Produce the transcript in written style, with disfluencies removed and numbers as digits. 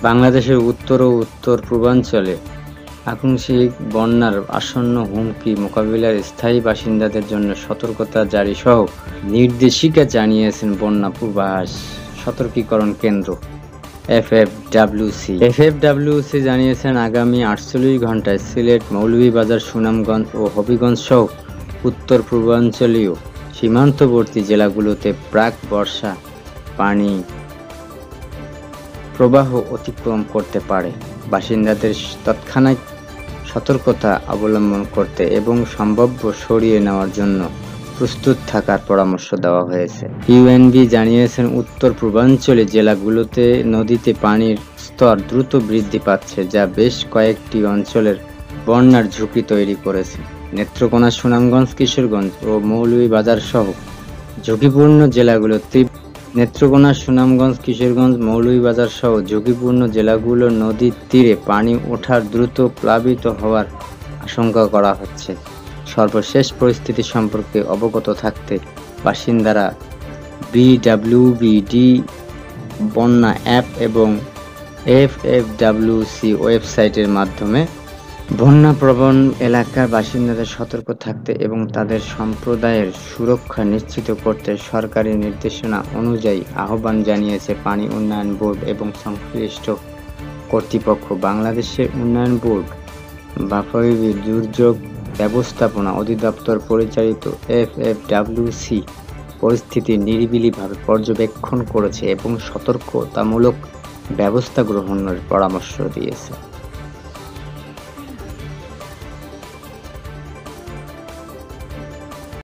বাংলাদেশের উত্তর ও উত্তর-পূর্বাঞ্চলে আকস্মিক বন্যার আসন্ন হুমকি মোকাবিলায় স্থায়ী বাসিন্দাদের জন্য সতর্কতা জারিসহ নির্দেশিকা জানিয়েছে বন্যা পূর্বাভাস সতর্কীকরণ কেন্দ্র এফএফডব্লিউসি জানিয়েছে, আগামী ৪৮ ঘণ্টায় সিলেট, মৌলভীবাজার, সুনামগঞ্জ ও হবিগঞ্জসহ উত্তর-পূর্বাঞ্চলীয় সীমান্তবর্তী জেলাগুলোতে প্রাক-বর্ষা পানি প্রবাহ অতিক্রম করতে পারে। বাসিন্দাদের তৎক্ষণাৎ সতর্কতা অবলম্বন করতে এবং সম্ভাব্য সরিয়ে নেওয়ার জন্য প্রস্তুত থাকার পরামর্শ দেওয়া হয়েছে। ইউএনবি জানিয়েছে, উত্তর-পূর্বাঞ্চলীয় জেলাগুলোতে নদীতে পানির স্তর দ্রুত বৃদ্ধি পাচ্ছে, যা বেশ কয়েকটি অঞ্চলের বন্যার ঝুঁকি তৈরি করেছে। নেত্রকোনা, সুনামগঞ্জ, কিশোরগঞ্জ ও মৌলভীবাজারসহ ঝুঁকিপূর্ণ জেলাগুলোর নদীর তীরে পানি ওঠার দ্রুত প্লাবিত হওয়ার আশঙ্কা করা হচ্ছে। সর্বশেষ পরিস্থিতি সম্পর্কে অবগত থাকতে বাসিন্দারা বিডব্লিউবি বন্যা অ্যাপ এবং এফএফডব্লিউসি ওয়েবসাইটের মাধ্যমে বন্যাপ্রবণ এলাকার বাসিন্দাদের সতর্ক থাকতে এবং তাদের সম্প্রদায়ের সুরক্ষা নিশ্চিত করতে সরকারি নির্দেশনা অনুযায়ী আহ্বান জানিয়েছে পানি উন্নয়ন বোর্ড এবং সংশ্লিষ্ট কর্তৃপক্ষ। বাংলাদেশের উন্নয়ন বোর্ড বাফাইবি দুর্যোগ ব্যবস্থাপনা অধিদপ্তর পরিচালিত এফএফডব্লিউসি পরিস্থিতি নিরিবিলিভাবে পর্যবেক্ষণ করেছে এবং সতর্কতামূলক ব্যবস্থা গ্রহণের পরামর্শ দিয়েছে।